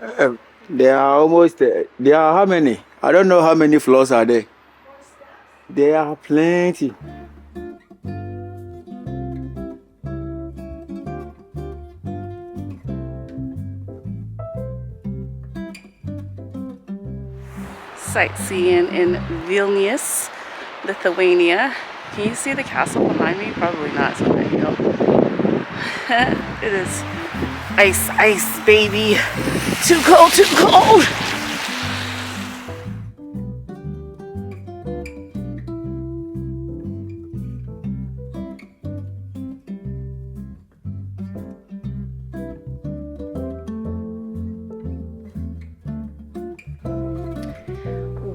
There are almost, there are how many? I don't know how many floors are there. There are plenty. Sightseeing in Vilnius, Lithuania. Can you see the castle behind me? Probably not, so there you go. It is ice, ice, baby. Too cold, too cold.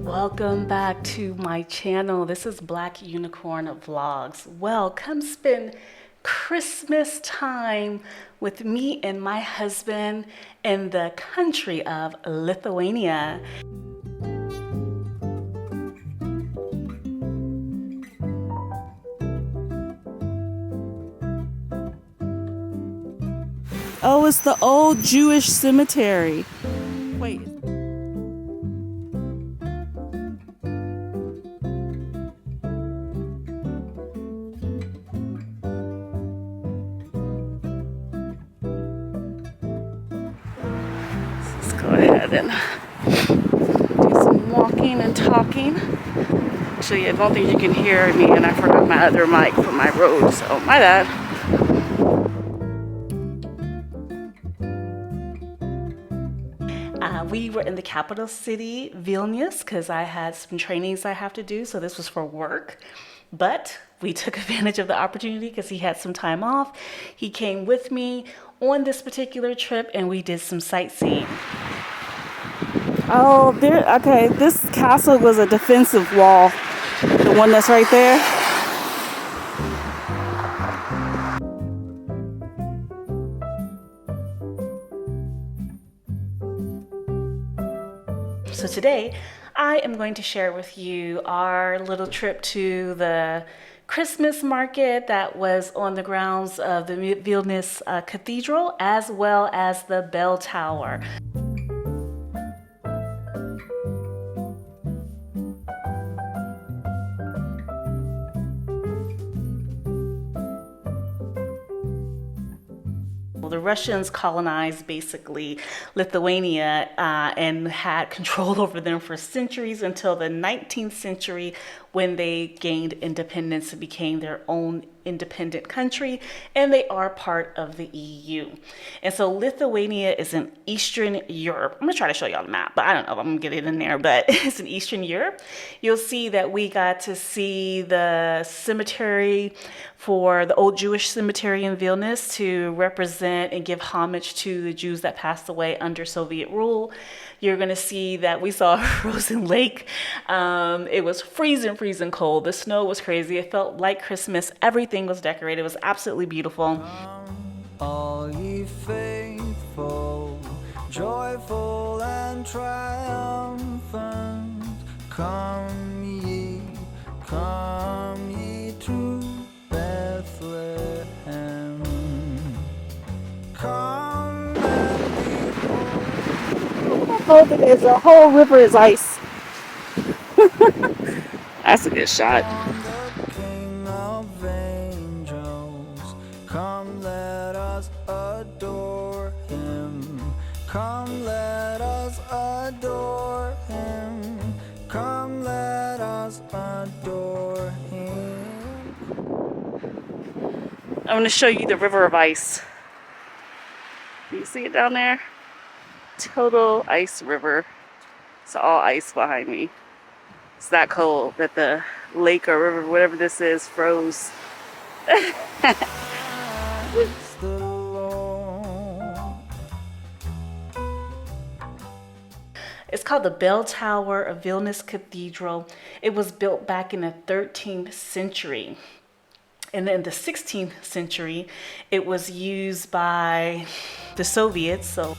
Welcome back to my channel. This is Black Unicorn Vlogs. Well, come spend Christmas time with me and my husband in the country of Lithuania. Oh, it's the old Jewish cemetery. Wait. Go ahead and do some walking and talking. Actually, I don't think you can hear me, and I forgot my other mic for my road, so my bad. We were in the capital city, Vilnius, because I had some trainings I have to do, so this was for work. But we took advantage of the opportunity because he had some time off. He came with me on this particular trip, and we did some sightseeing. Oh, there. Okay, this castle was a defensive wall. The one that's right there. So today, I am going to share with you our little trip to the Christmas market that was on the grounds of the Vilnius Cathedral, as well as the bell tower. The Russians colonized basically Lithuania and had control over them for centuries until the 19th century, when they gained independence and became their own independent country, and they are part of the EU. And so Lithuania is in Eastern Europe. I'm gonna try to show y'all the map, but I don't know if I'm gonna get it in there, but it's in Eastern Europe. You'll see that we got to see the cemetery for the old Jewish cemetery in Vilnius to represent and give homage to the Jews that passed away under Soviet rule. You're gonna see that we saw a frozen lake. It was freezing cold. The snow was crazy. It felt like Christmas. Everything was decorated. It was absolutely beautiful. All ye faithful, joyful and triumphant, come ye to Bethlehem. Come and behold. Oh, there's a whole river is ice. That's a good shot. The King of angels, come let us adore him. Come let us adore him. Come let us adore him. I'm going to show you the river of ice. Do you see it down there? Total ice river. It's all ice behind me. It's that cold that the lake or river, whatever this is, froze. It's called the Bell Tower of Vilnius Cathedral. It was built back in the 13th century. And in the 16th century, it was used by the Soviets. So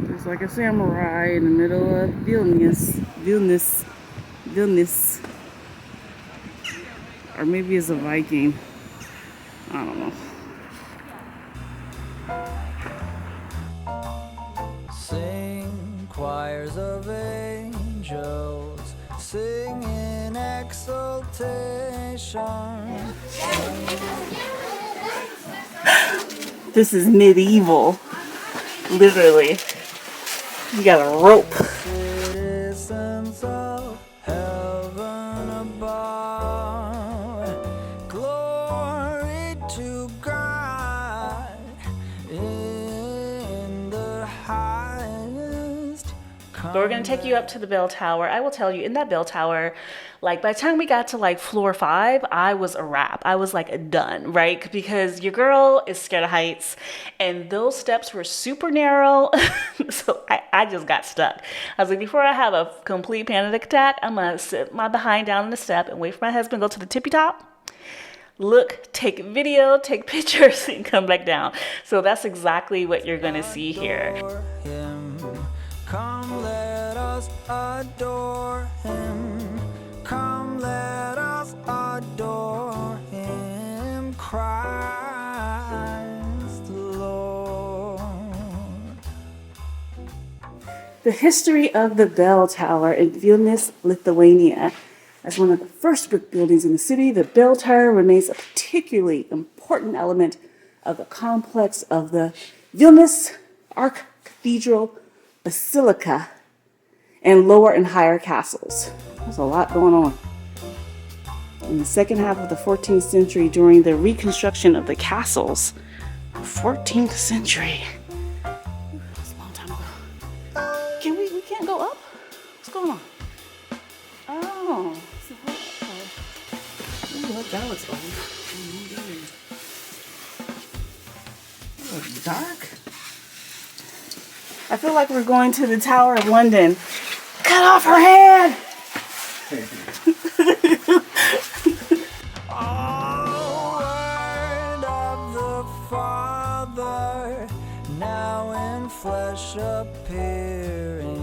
it's like a samurai in the middle of Vilnius. Or maybe it's a Viking. I don't know. Sing choirs of angels, sing in exultation. This is medieval. Literally. You got a rope. Citizens of heaven above, glory to God in the highest. But we're gonna take you up to the bell tower. I will tell you, in that bell tower, like by the time we got to like floor 5, I was a wrap. I was like done, right? Because your girl is scared of heights, and those steps were super narrow. So I just got stuck. I was like, before I have a complete panic attack, I'm gonna sit my behind down on the step and wait for my husband to go to the tippy top. Look, take video, take pictures, and come back down. So that's exactly what you're gonna see here. Him. Come, let us adore him. Come, let us adore him. Christ the Lord. The history of the bell tower in Vilnius, Lithuania. As one of the first brick buildings in the city, the bell tower remains a particularly important element of the complex of the Vilnius Archcathedral Basilica and lower and higher castles. There's a lot going on. In the second half of the 14th century, during the reconstruction of the castles, 14th century. That's a long time ago. We can't go up? What's going on? Oh. Ooh, that was old. Oh, it's dark. I feel like we're going to the Tower of London. Cut off her head! Oh, word of the Father, now in flesh appearing.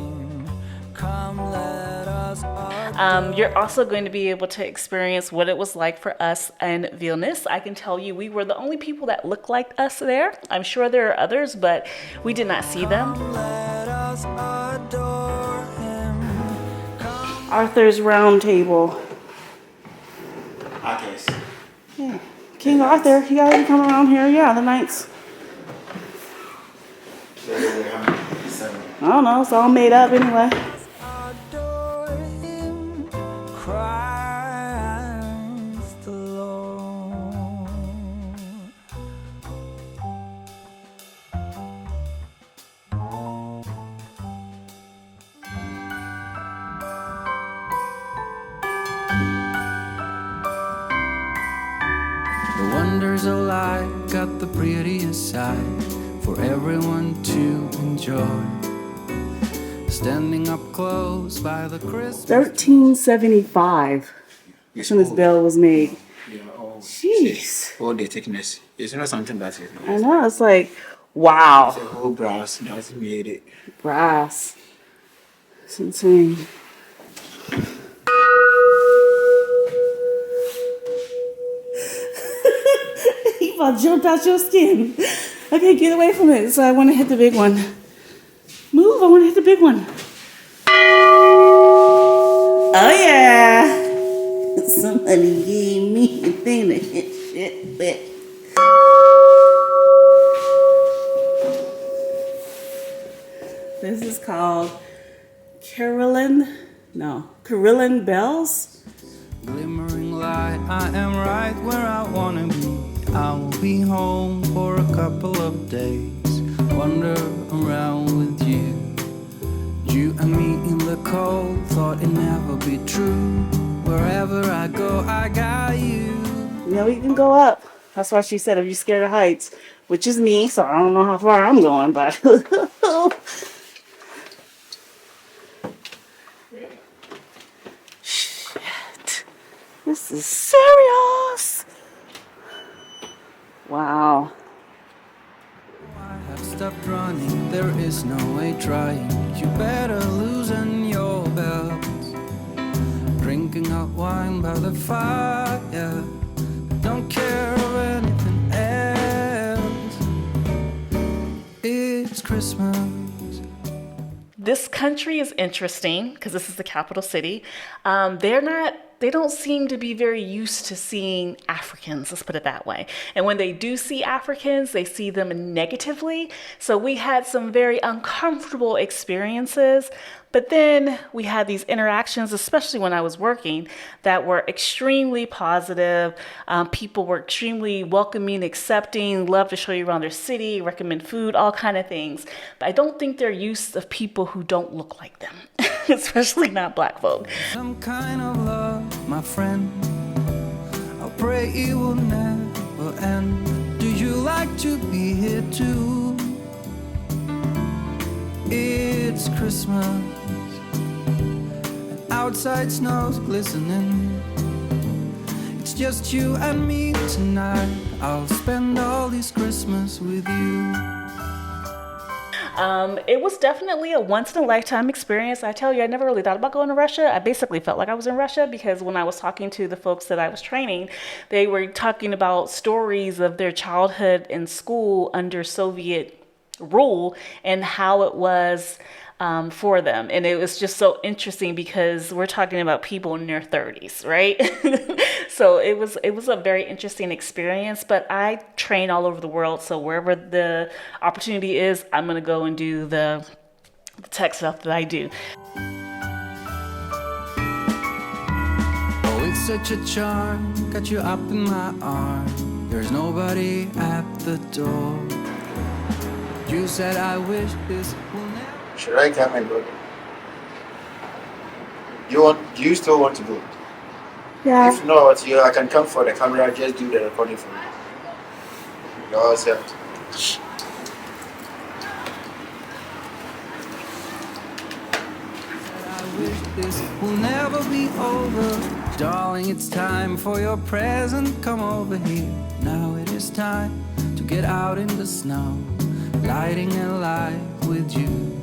Come, let us adore. You're also going to be able to experience what it was like for us in Vilnius. I can tell you we were the only people that looked like us there. I'm sure there are others, but we did not see them. Let us adore him. Arthur's Round Table. Arthur's. Yeah. King Arthur, he gotta come around here. Yeah, the knights. So they were having 7. I don't know, it's all made up anyway. Adore him, Christ the Lord. The wonders of life got the prettiest side for everyone to enjoy. Standing up close by the Christmas. 1375. It's When this old. bell was made. Yeah, all. Jeez. All the thickness. It's not something that is. I know, it's like, wow. It's a whole brass that's made it. Brass. It's insane. You about jumped out your skin. Okay, get away from it. So I want to hit the big one. Move, I want to hit the big one. Oh yeah. Somebody gave me a thing to hit shit with. This is called Carillon bells. Glimmering light, I am right where I wanna be. I will be home for a couple of days. Wander around with you. You and me in the cold, thought it'd never be true. Wherever I go, I got you. You know, you can go up. That's why she said if you're scared of heights, which is me, so I don't know how far I'm going, but shit. This is serious. Wow. I have stopped running, there is no way trying. You better loosen your belts. Drinking hot wine by the fire. Don't care of anything Christmas. This country is interesting because this is the capital city. They don't seem to be very used to seeing Africans, let's put it that way. And when they do see Africans, they see them negatively. So we had some very uncomfortable experiences. But then we had these interactions, especially when I was working, that were extremely positive. People were extremely welcoming, accepting, love to show you around their city, recommend food, all kind of things. But I don't think they're used of people who don't look like them, especially not black folk. Some kind of love, my friend. I pray it will never end. Do you like to be here too? It's Christmas. Outside snow's glistening. It's just you and me tonight. I'll spend all this Christmas with you. It was definitely a once-in-a-lifetime experience. I tell you, I never really thought about going to Russia. I basically felt like I was in Russia because when I was talking to the folks that I was training, they were talking about stories of their childhood in school under Soviet rule and how it was for them. And it was just so interesting because we're talking about people in their 30s, right? So it was a very interesting experience, but I train all over the world. So wherever the opportunity is, I'm going to go and do the tech stuff that I do. Oh, it's such a charm, got you up in my arm. There's nobody at the door. You said I wish this will never. Should I come and go? Do you still want to go? Yeah. If not, I can come for the camera, just do the recording for you. You're all set. I wish this will never be over. Darling, it's time for your present. Come over here. Now it is time to get out in the snow, lighting a light with you.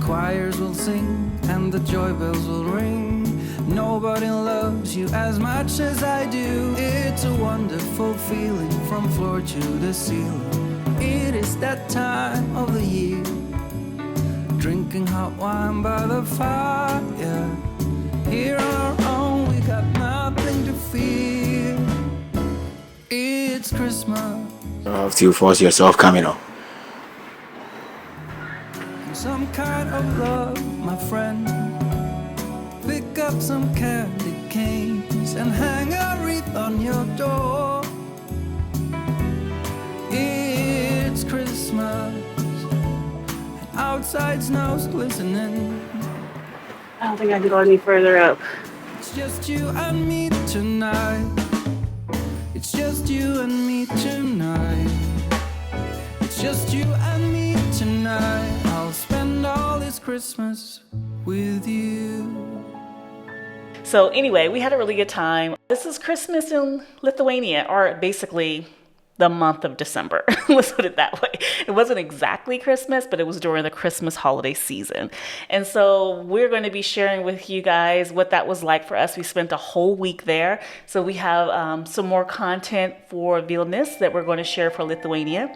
Choirs will sing and the joy bells will ring. Nobody loves you as much as I do. It's a wonderful feeling from floor to the ceiling. It is that time of the year, drinking hot wine by the fire. Here on our own, we got nothing to fear. It's Christmas. You have to force yourself coming on. Some kind of love, my friend. Pick up some candy canes and hang a wreath on your door. It's Christmas, and outside snow's glistening. I don't think I can go any further up. It's just you and me tonight. It's just you and me tonight. It's just you and me tonight. I'll spend all this Christmas with you. So anyway, we had a really good time. This is Christmas in Lithuania, or basically the month of December. Let's put it that way. It wasn't exactly Christmas, but it was during the Christmas holiday season. And so we're going to be sharing with you guys what that was like for us. We spent a whole week there. So we have some more content for Vilnius that we're going to share for Lithuania.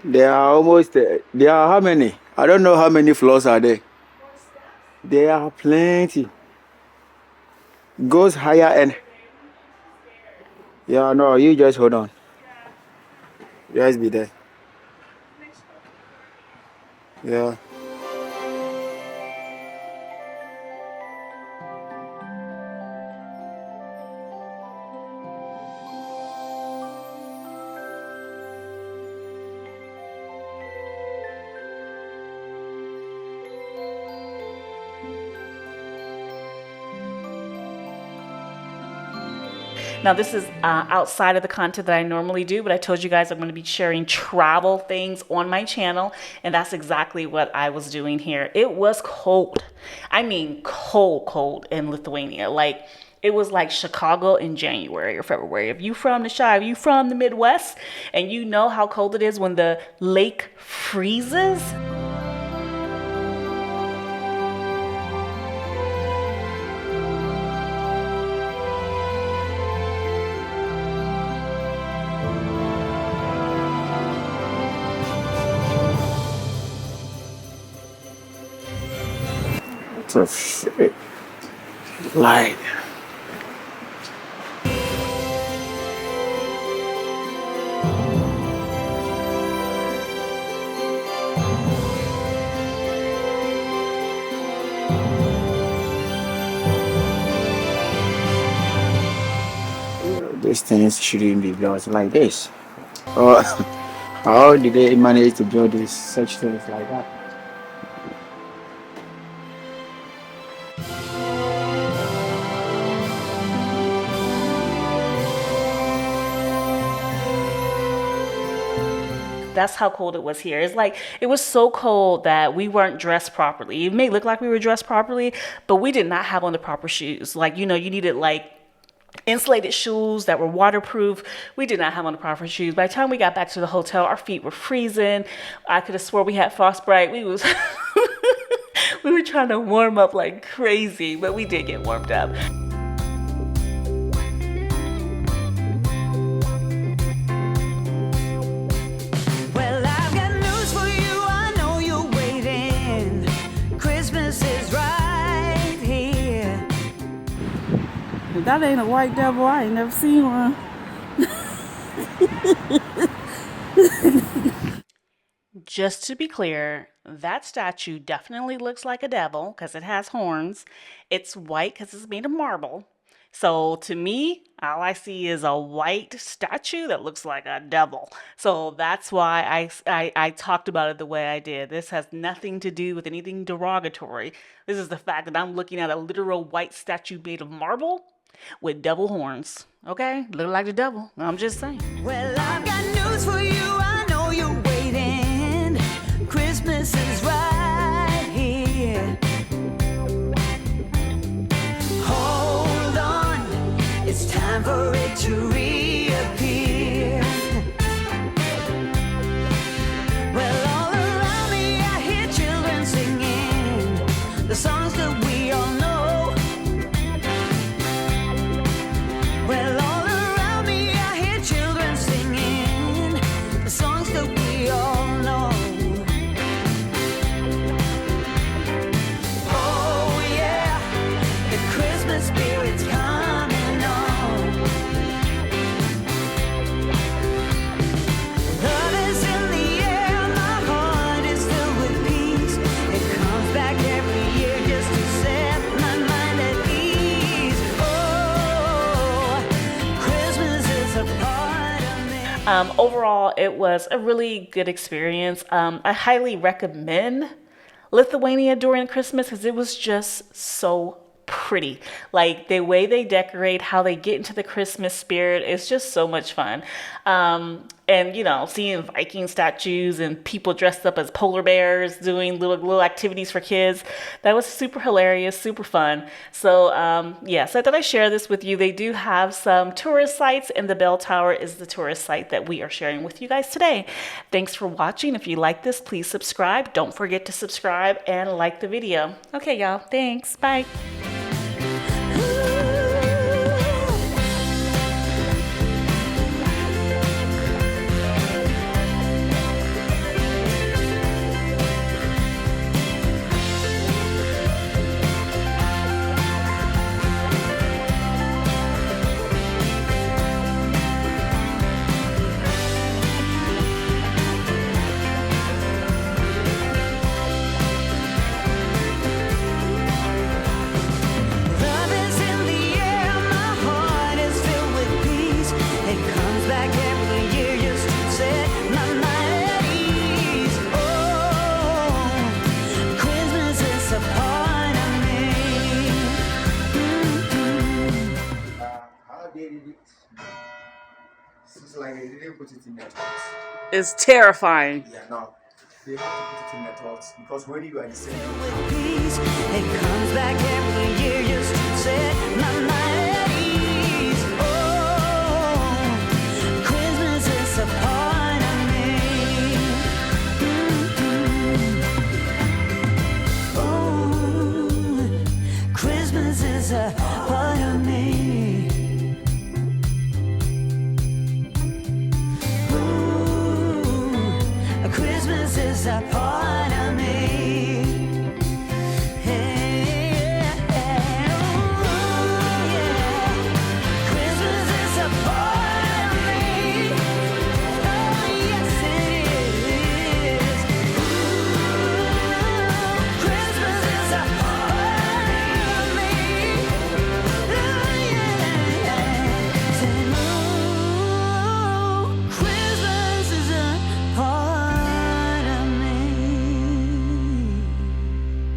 There are almost, there are how many? I don't know how many floors are there. There are plenty. Goes higher and... Yeah, no, you just hold on. Just be there. Yeah. Now, this is outside of the content that I normally do, but I told you guys I'm going to be sharing travel things on my channel, and that's exactly what I was doing here. It was cold. I mean, cold in Lithuania. Like, it was like Chicago in January or February. If you from the Chi, if you from the Midwest, and you know how cold it is when the lake freezes. So shit. Like. These things shouldn't be built like this. How did they manage to build this, such things like that? That's how cold it was here. It's like, it was so cold that we weren't dressed properly. It may look like we were dressed properly, but we did not have on the proper shoes. Like, you know, you needed like insulated shoes that were waterproof. We did not have on the proper shoes. By the time we got back to the hotel, our feet were freezing. I could have swore we had frostbite. We was we were trying to warm up like crazy, but we did get warmed up. Well, I've got news for you. I know you're waiting. Christmas is right here. If that ain't a white devil, I ain't never seen one. Just to be clear, that statue definitely looks like a devil because it has horns. It's white because it's made of marble. So to me, all I see is a white statue that looks like a devil. So that's why I talked about it the way I did. This has nothing to do with anything derogatory. This is the fact that I'm looking at a literal white statue made of marble with devil horns. Okay? Look like the devil. I'm just saying. Well, I've got news for you. I know you're waiting. Christmas is right here. Hold on, it's time for it to reappear. Well, all around me I hear children singing the songs that we all know. Well, all around me I hear children singing the songs that we all know. Oh yeah, the Christmas spirit's coming on. Love is in the air, my heart is filled with peace. It comes back every year just to set my mind at ease. Oh, Christmas is a part of me. Overall, it was a really good experience. I highly recommend Lithuania during Christmas because it was just so pretty. Like the way they decorate, how they get into the Christmas spirit, it's just so much fun. And you know, seeing Viking statues and people dressed up as polar bears doing little activities for kids, that was super hilarious, super fun. So yeah, so I thought I'd share this with you. They do have some tourist sites, and the bell tower is the tourist site that we are sharing with you guys today. Thanks for watching. If you like this, please subscribe. Don't forget to subscribe and like the video. Okay, y'all, thanks, bye. It's like they didn't put it in their thoughts. It's terrifying. Yeah, no. They have to put it in their thoughts because when you are the same. It comes back every year just to set my mind at ease. Oh,